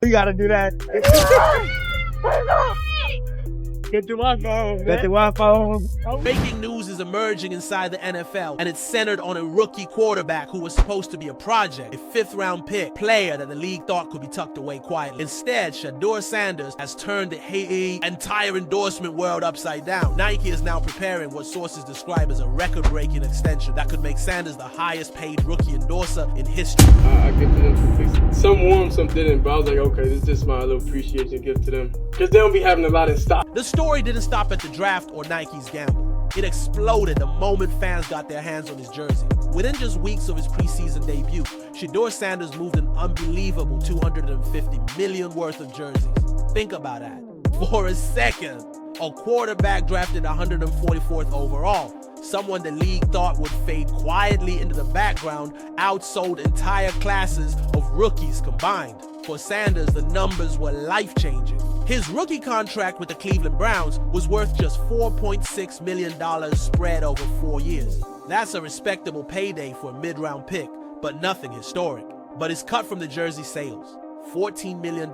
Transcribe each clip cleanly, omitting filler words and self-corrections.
You gotta do that. Get to my phone. Get to my phone. Breaking news is emerging inside the NFL, and it's centered on a rookie quarterback who was supposed to be a project, a fifth-round pick player that the league thought could be tucked away quietly. Instead, Shedeur Sanders has turned the entire endorsement world upside down. Nike is now preparing what sources describe as a record-breaking extension that could make Sanders the highest-paid rookie endorser in history. I give to them. Some warm, some didn't, but I was like, okay, this is just my little appreciation gift to them. Because they don't be having a lot in stock. The story didn't stop at the draft or Nike's gamble. It exploded the moment fans got their hands on his jersey. Within just weeks of his preseason debut, Shedeur Sanders moved an unbelievable $250 million worth of jerseys. Think about that. For a second, a quarterback drafted 144th overall, someone the league thought would fade quietly into the background, outsold entire classes of rookies combined. For Sanders, the numbers were life-changing. His rookie contract with the Cleveland Browns was worth just $4.6 million spread over 4 years. That's a respectable payday for a mid-round pick, but nothing historic. But his cut from the jersey sales, $14 million,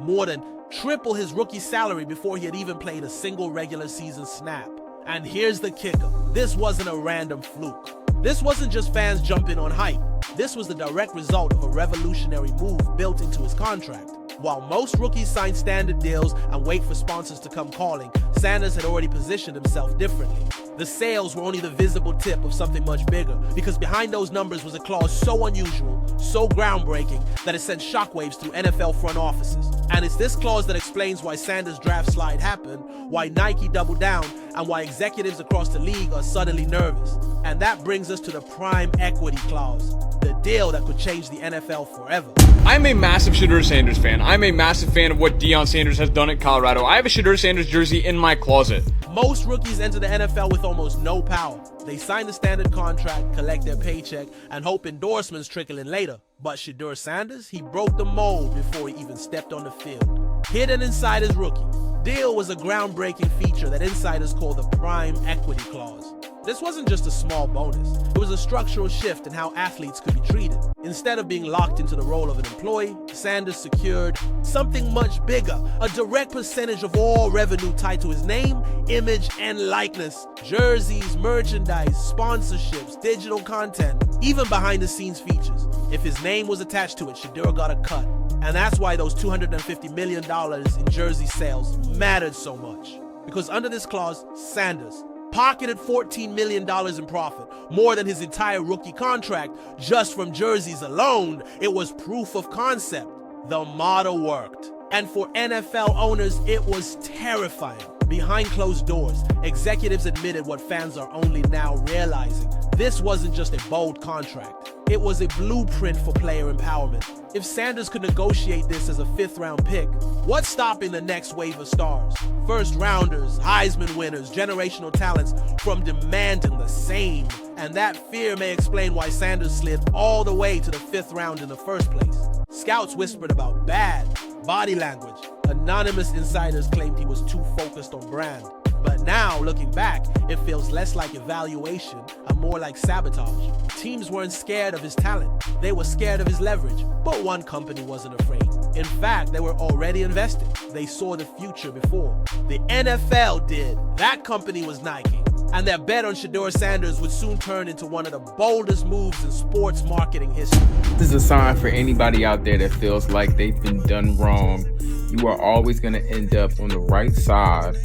more than triple his rookie salary before he had even played a single regular season snap. And here's the kicker. This wasn't a random fluke. This wasn't just fans jumping on hype. This was the direct result of a revolutionary move built into his contract. While most rookies sign standard deals and wait for sponsors to come calling, Sanders had already positioned himself differently. The sales were only the visible tip of something much bigger, because behind those numbers was a clause so unusual, so groundbreaking, that it sent shockwaves through NFL front offices. And it's this clause that explains why Sanders' draft slide happened, why Nike doubled down, and why executives across the league are suddenly nervous. And that brings us to the prime equity clause, the deal that could change the NFL forever. I'm a massive Shedeur Sanders fan. I'm a massive fan of what Deion Sanders has done at Colorado. I have a Shedeur Sanders jersey in my closet. Most rookies enter the NFL with almost no power. They sign the standard contract, collect their paycheck, and hope endorsements trickle in later. But Shedeur Sanders, he broke the mold before he even stepped on the field. Hidden inside his rookie deal was a groundbreaking feature that insiders call the prime equity clause. This wasn't just a small bonus. It was a structural shift in how athletes could be treated. Instead of being locked into the role of an employee, Sanders secured something much bigger, a direct percentage of all revenue tied to his name, image, and likeness. Jerseys, merchandise, sponsorships, digital content, even behind-the-scenes features. If his name was attached to it, Shedeur got a cut. And that's why those $250 million in jersey sales mattered so much. Because under this clause, Sanders pocketed $14 million in profit, more than his entire rookie contract just from jerseys alone. It was proof of concept. The model worked. And for NFL owners, it was terrifying. Behind closed doors, executives admitted what fans are only now realizing. This wasn't just a bold contract. It was a blueprint for player empowerment. If Sanders could negotiate this as a fifth-round pick, what's stopping the next wave of stars? First-rounders, Heisman winners, generational talents from demanding the same. And that fear may explain why Sanders slid all the way to the fifth round in the first place. Scouts whispered about bad body language. Anonymous insiders claimed he was too focused on brand. But now, looking back, it feels less like evaluation and more like sabotage. Teams weren't scared of his talent. They were scared of his leverage. But one company wasn't afraid. In fact, they were already invested. They saw the future before. The NFL did. That company was Nike. And their bet on Shedeur Sanders would soon turn into one of the boldest moves in sports marketing history. This is a sign for anybody out there that feels like they've been done wrong. You are always going to end up on the right side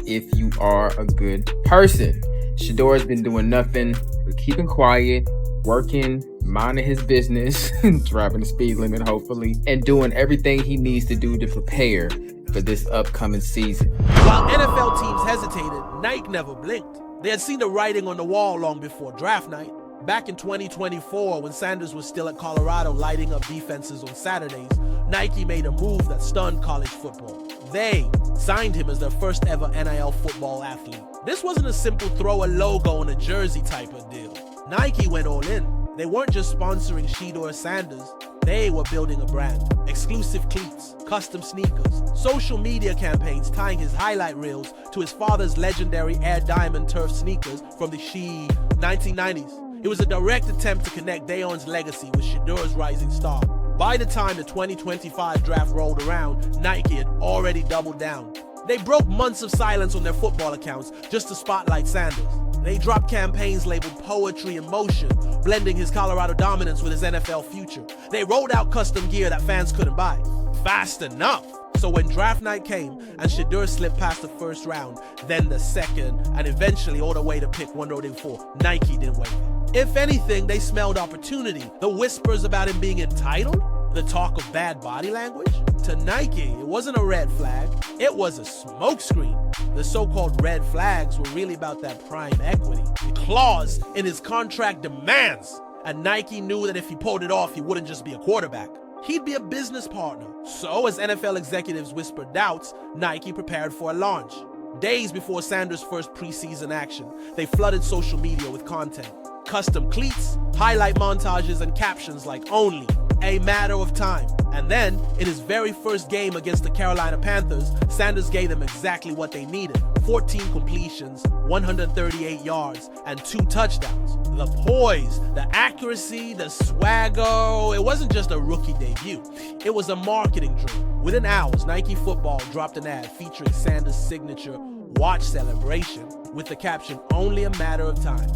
if you are a good person. Shedeur has been doing nothing but keeping quiet, working, minding his business, driving the speed limit hopefully, and doing everything he needs to do to prepare for this upcoming season. While NFL teams hesitated, Nike never blinked. They had seen the writing on the wall long before draft night. Back in 2024, when Sanders was still at Colorado lighting up defenses on Saturdays, Nike made a move that stunned college football. They signed him as their first ever NIL football athlete. This wasn't a simple throw a logo on a jersey type of deal. Nike went all in. They weren't just sponsoring Shedeur Sanders, they were building a brand. Exclusive cleats, custom sneakers, social media campaigns tying his highlight reels to his father's legendary Air Diamond turf sneakers from the 1990s. It was a direct attempt to connect Deion's legacy with Shedeur's rising star. By the time the 2025 draft rolled around, Nike had already doubled down. They broke months of silence on their football accounts just to spotlight Sanders. They dropped campaigns labeled Poetry in Motion, blending his Colorado dominance with his NFL future. They rolled out custom gear that fans couldn't buy fast enough. So when draft night came and Shedeur slipped past the first round, then the second, and eventually all the way to pick 104, Nike didn't waver. If anything, they smelled opportunity. The whispers about him being entitled, the talk of bad body language. To Nike, it wasn't a red flag, it was a smokescreen. The so-called red flags were really about that prime equity. The clause in his contract demands, and Nike knew that if he pulled it off, he wouldn't just be a quarterback. He'd be a business partner. So as NFL executives whispered doubts, Nike prepared for a launch. Days before Sanders' first preseason action, they flooded social media with content. Custom cleats, highlight montages, and captions like "Only a matter of time." And then, in his very first game against the Carolina Panthers, Sanders gave them exactly what they needed. 14 completions, 138 yards, and 2 touchdowns. The poise, the accuracy, the swagger, it wasn't just a rookie debut. It was a marketing drill. Within hours, Nike Football dropped an ad featuring Sanders' signature watch celebration with the caption, "Only a matter of time."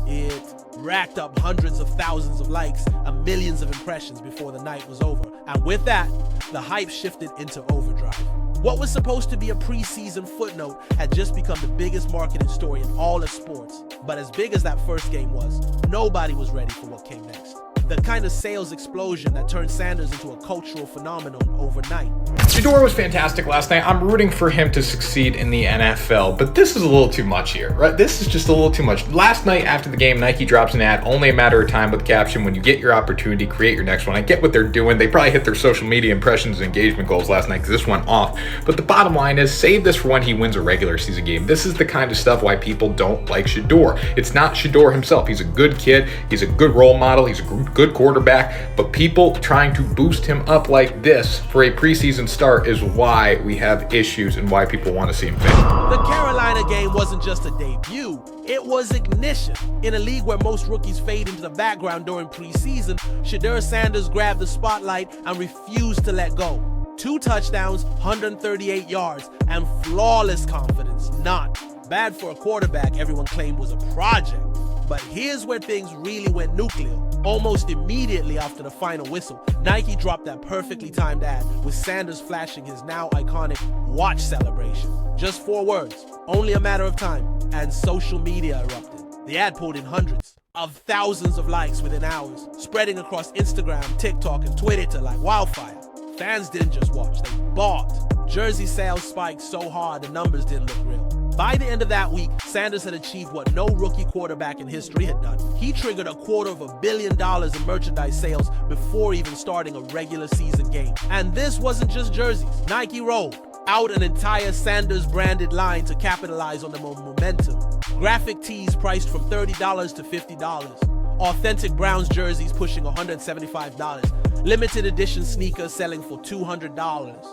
It racked up hundreds of thousands of likes and millions of impressions before the night was over. And with that, the hype shifted into overdrive. What was supposed to be a preseason footnote had just become the biggest marketing story in all of sports. But as big as that first game was, nobody was ready for what came next. The kind of sales explosion that turned Sanders into a cultural phenomenon overnight. Shedeur was fantastic last night. I'm rooting for him to succeed in the NFL, but this is a little too much here, right? This is just a little too much. Last night after the game, Nike drops an ad, "Only a matter of time," with the caption, "When you get your opportunity, create your next one." I get what they're doing. They probably hit their social media impressions and engagement goals last night because this went off. But the bottom line is, save this for when he wins a regular season game. This is the kind of stuff why people don't like Shedeur. It's not Shedeur himself. He's a good kid. He's a good role model. He's a good quarterback. But people trying to boost him up like this for a preseason start is why we have issues and why people want to see him fail. The Carolina game wasn't just a debut, it was ignition. In a league where most rookies fade into the background during preseason, Shedeur Sanders grabbed the spotlight and refused to let go. 2 touchdowns, 138 yards, and flawless confidence. Not bad for a quarterback everyone claimed was a project. But here's where things really went nuclear. Almost immediately after the final whistle, Nike dropped that perfectly timed ad with Sanders flashing his now iconic watch celebration. Just 4 words, "Only a matter of time," and social media erupted. The ad pulled in hundreds of thousands of likes within hours, spreading across Instagram, TikTok, and Twitter like wildfire. Fans didn't just watch, they bought. Jersey sales spiked so hard the numbers didn't look real. By the end of that week, Sanders had achieved what no rookie quarterback in history had done. He triggered $250 million in merchandise sales before even starting a regular season game. And this wasn't just jerseys. Nike rolled out an entire Sanders branded line to capitalize on the momentum. Graphic tees priced from $30 to $50. Authentic Browns jerseys pushing $175. Limited edition sneakers selling for $200.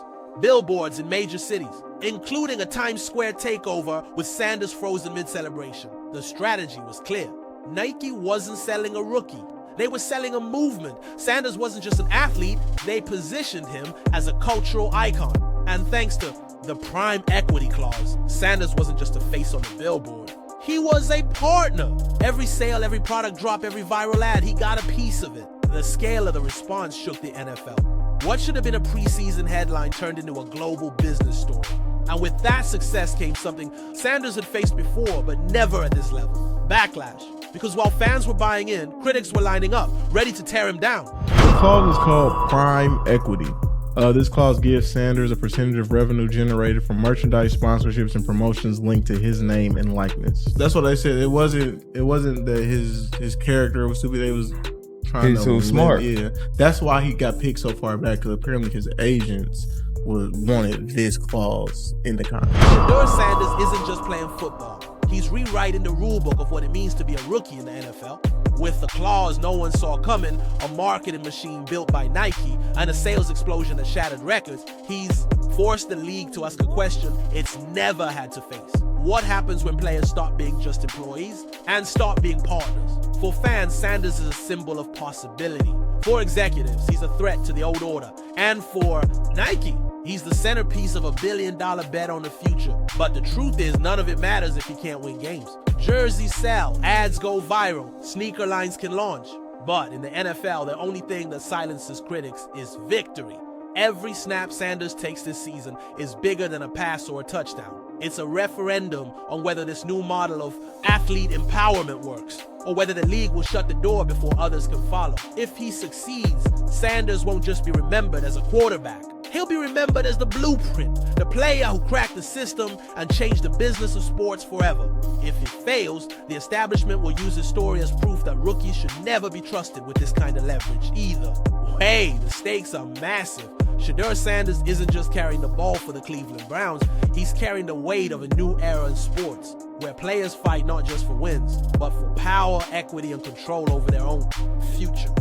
Billboards in major cities, including a Times Square takeover with Sanders frozen mid-celebration. The strategy was clear. Nike wasn't selling a rookie. They were selling a movement. Sanders wasn't just an athlete, they positioned him as a cultural icon. And thanks to the prime equity clause, Sanders wasn't just a face on the billboard. He was a partner. Every sale, every product drop, every viral ad, he got a piece of it. The scale of the response shook the NFL. What should have been a preseason headline turned into a global business story. And with that success came something Sanders had faced before, but never at this level. Backlash. Because while fans were buying in, critics were lining up, ready to tear him down. The clause is called prime equity. This clause gives Sanders a percentage of revenue generated from merchandise, sponsorships, and promotions linked to his name and likeness. That's what I said. It wasn't that his character was stupid. They was trying He's so smart. Yeah, that's why he got picked so far back, because apparently his agents wanted this clause in the contract. Shedeur Sanders isn't just playing football. He's rewriting the rulebook of what it means to be a rookie in the NFL. With the clause no one saw coming, a marketing machine built by Nike, and a sales explosion that shattered records, he's forced the league to ask a question it's never had to face. What happens when players stop being just employees and start being partners? For fans, Sanders is a symbol of possibility. For executives, he's a threat to the old order. And for Nike, he's the centerpiece of a $1 billion bet on the future. But the truth is, none of it matters if he can't win games. Jerseys sell, ads go viral, sneaker lines can launch. But in the NFL, the only thing that silences critics is victory. Every snap Sanders takes this season is bigger than a pass or a touchdown. It's a referendum on whether this new model of athlete empowerment works, or whether the league will shut the door before others can follow. If he succeeds, Sanders won't just be remembered as a quarterback. He'll be remembered as the blueprint, the player who cracked the system and changed the business of sports forever. If it fails, the establishment will use his story as proof that rookies should never be trusted with this kind of leverage either. Hey, the stakes are massive. Shedeur Sanders isn't just carrying the ball for the Cleveland Browns, he's carrying the weight of a new era in sports, where players fight not just for wins, but for power, equity, and control over their own future.